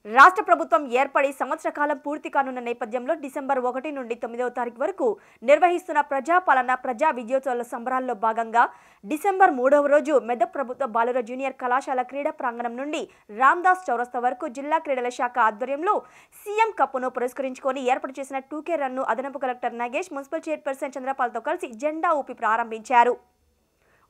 రాష్ట్ర ప్రభుత్వం ఏర్పడి సంవత్సర కాలం పూర్తి కానున్న నేపథ్యంలో డిసెంబర్ 1 నుండి 9వ తారీఖు వరకు నిర్వహిస్తున్న ప్రజాపాలన ప్రజా విజయోత్సవాల సంబరాల్లో భాగంగా డిసెంబర్ 3వ రోజు మెదక్ ప్రభుత్వ బాలుర జూనియర్ కళాశాల క్రీడా ప్రాంగణం నుండి రామ్దాస్ చౌరస్తా వరకు జిల్లా క్రీడల శాఖ ఆధ్వర్యంలో సీఎం కప్ను పురస్కరించుకొని ఏర్పాటు చేసిన 2K రన్ను అదనపు కలెక్టర్ నాగేష్, మున్సిపల్ చైర్పర్సన్ చంద్రపాల్తో కలిసి జెండా ఊపి ప్రారంభించారు.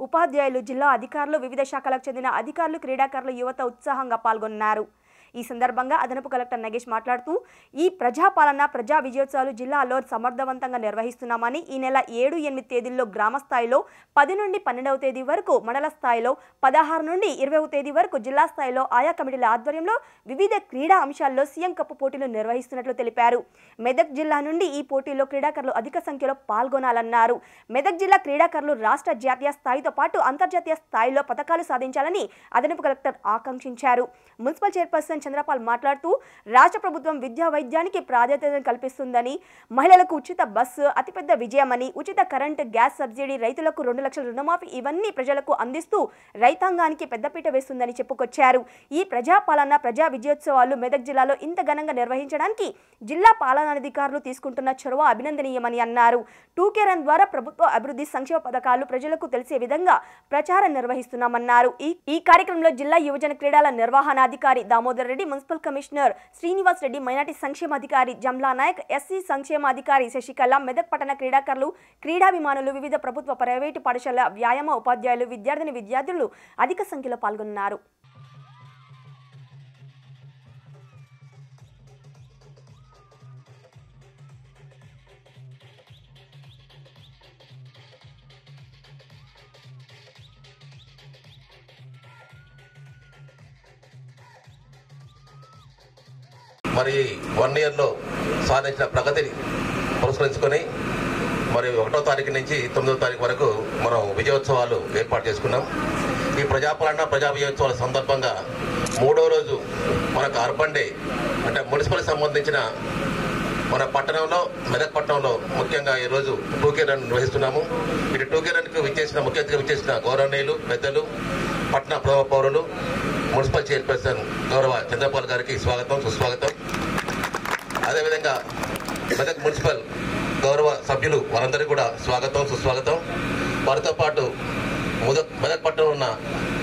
ఉపాధ్యాయులు, జిల్లా అధికారులు, వివిధ శాఖలకు చెందిన అధికారులు, క్రీడాకారులు, యువత ఉత్సాహంగా పాల్గొన్నారు. ఈ సందర్భంగా అదనపు కలెక్టర్ నాగేష్ మాట్లాడుతూ ఈ ప్రజాపాలన ప్రజా విజయోత్సవాలు జిల్లాలో సమర్థవంతంగా నిర్వహిస్తున్నామని, ఈ నెల 7, 8 తేదీల్లో గ్రామ స్థాయిలో, 10 నుండి 12వ తేదీ వరకు మండల స్థాయిలో, 16 నుండి 20వ తేదీ వరకు జిల్లా స్థాయిలో ఆయా కమిటీల ఆధ్వర్యంలో వివిధ క్రీడా అంశాల్లో సీఎం కప్ పోటీలు నిర్వహిస్తున్నట్లు తెలిపారు. మెదక్ జిల్లా నుండి ఈ పోటీల్లో క్రీడాకారులు అధిక సంఖ్యలో పాల్గొనాలన్నారు. మెదక్ జిల్లా క్రీడాకారులు రాష్ట్ర, జాతీయ స్థాయితో పాటు అంతర్జాతీయ స్థాయిలో పథకాలు సాధించాలని అదనపు కలెక్టర్ ఆకాంక్షించారు. మున్సిపల్ చైర్పర్సన్ చంద్రపాల్ మాట్లాడుతూ రాష్ట్ర ప్రభుత్వం విద్యా వైద్యానికి ప్రాధాన్యతను కల్పిస్తుందని, మహిళలకు ఉచిత బస్సు అతిపెద్ద విజయమని, ఉచిత కరెంట్, గ్యాస్ సబ్సిడీ, రైతులకు 2 లక్షల రుణమాఫీ ఇవన్నీ ప్రజలకు అందిస్తూ రైతాంగానికి పెద్దపీట వేస్తుందని చెప్పుకొచ్చారు. ఈ ప్రజాపాలన ప్రజా విజయోత్సవాలు మెదక్ జిల్లాలో ఇంత ఘనంగా నిర్వహించడానికి జిల్లా పాలనాధికారులు తీసుకుంటున్న చొరవ అభినందనీయమని అన్నారు. 2K రన్ ద్వారా ప్రభుత్వ అభివృద్ధి సంక్షేమ పథకాలు ప్రజలకు తెలిసే విధంగా ప్రచారం నిర్వహిస్తున్నామన్నారు. ఈ కార్యక్రమంలో జిల్లా యువజన క్రీడల నిర్వహణాధికారి Damodar Reddy, municipal commissioner Srinivas Reddy, minority సంక్షేమాధికారి జమ్లా నాయక్, ఎస్సీ సంక్షేమాధికారి శశికళ, మెదక్ పట్టణ క్రీడాకారులు, క్రీడాభిమానులు, వివిధ ప్రభుత్వ ప్రైవేటు పాఠశాల వ్యాయామ ఉపాధ్యాయులు, విద్యార్థులు అధిక సంఖ్యలో పాల్గొన్నారు. మరి 1 ఇయర్లో సాధించిన ప్రగతిని పురస్కరించుకొని మరి 1వ తారీఖు నుంచి 9వ తారీఖు వరకు మనం విజయోత్సవాలు ఏర్పాటు చేసుకున్నాం. ఈ ప్రజాపాలన ప్రజా విజయోత్సవాల సందర్భంగా 3వ రోజు మనకు అర్బన్ డే అంటే మున్సిపల్కి సంబంధించిన మన పట్టణంలో, మెదక్ పట్టణంలో ముఖ్యంగా ఈరోజు 2K రన్ నిర్వహిస్తున్నాము. ఇటు 2K రన్కు ముఖ్య అతిథిగా విచ్చేసిన గౌరవనీయులు, పెద్దలు, పట్టణ ప్రథమ పౌరులు, మున్సిపల్ చైర్పర్సన్ గౌరవ చంద్రపాల్ గారికి స్వాగతం, సుస్వాగతం. అదేవిధంగా మెదక్ మున్సిపల్ గౌరవ సభ్యులు వారందరికీ కూడా స్వాగతం, సుస్వాగతం. వారితో పాటు మెదక్ పట్టణంలో ఉన్న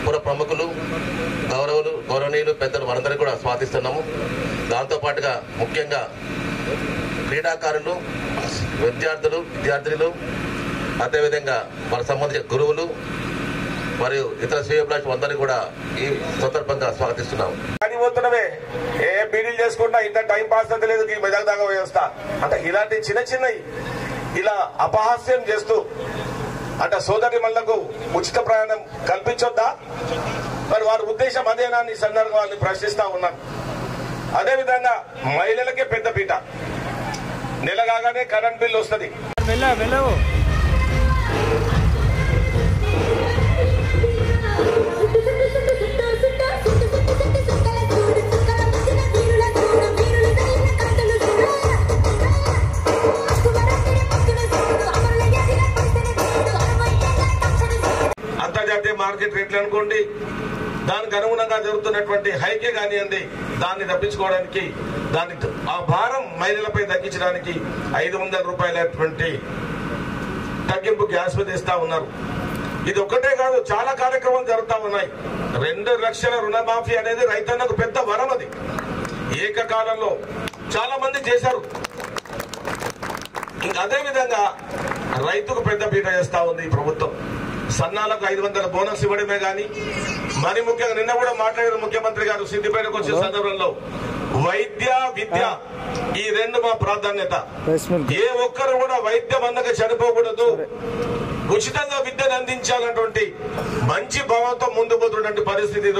పుర ప్రముఖులు, గౌరవనీయులు, పెద్దలు వారందరికీ కూడా స్వాగతిస్తున్నాము. దాంతోపాటుగా ముఖ్యంగా క్రీడాకారులు, విద్యార్థులు, అదేవిధంగా వారికి సంబంధించిన గురువులు మరియు ఇతర శ్రేయోభిలాషులు అందరినీ కూడా ఈ సందర్భంగా స్వాగతిస్తున్నాం. పోతున్నవే ఏ బీడీలు చేసుకుంటా ఇంత టైం పాస్ అంత లేదు మెదక్ దాకా వ్యవస్థ అంటే ఇలాంటి చిన్నవి ఇలా అపహాస్యం చేస్తూ అంటే సోదరి మళ్లకు ఉచిత ప్రయాణం కల్పించొద్దా? మరి వారి ఉద్దేశం అదేనా ఈ సందర్భంగా వాళ్ళని ప్రశ్నిస్తా ఉన్నాను. అదేవిధంగా మహిళలకే పెద్దపీట, నెల కాగానే కరెంట్ బిల్ వస్తుంది. అంతర్జాతీయ మార్కెట్ రేట్లు అనుకోండి, దానికి అనుగుణంగా జరుగుతున్నటువంటి హైకే కానివ్వండి, దాన్ని తప్పించుకోవడానికి ఆ భారం మహిళలపై తగ్గించడానికి 500 రూపాయలటువంటి తగ్గింపు గ్యాస్ మీద ఇస్తా ఉన్నారు. ఇది ఒక్కటే కాదు, చాలా కార్యక్రమాలు జరుగుతూ ఉన్నాయి. 2 లక్షల రుణమాఫీ అనేది రైతన్నకు పెద్ద వరం. అది ఏకకాలంలో చాలా మంది చేశారు. ఇంకా అదే విధంగా రైతుకు పెద్ద పీట చేస్తా ఉంది ఈ ప్రభుత్వం. సన్నాలకు 500 బోనస్ ఇవ్వడమే గాని, మరి ముఖ్యంగా నిన్న కూడా మాట్లాడారు ముఖ్యమంత్రి గారు సిద్దిపేటకు వచ్చే సందర్భంలో వైద్య, విద్య ఈ 2 మా ప్రాధాన్యత. ఏ ఒక్కరు కూడా వైద్యం అందక చనిపోకూడదు, ఉచితంగా విద్యను అందించాలన్నటువంటి మంచి భావంతో ముందు పోతున్నటువంటి పరిస్థితి.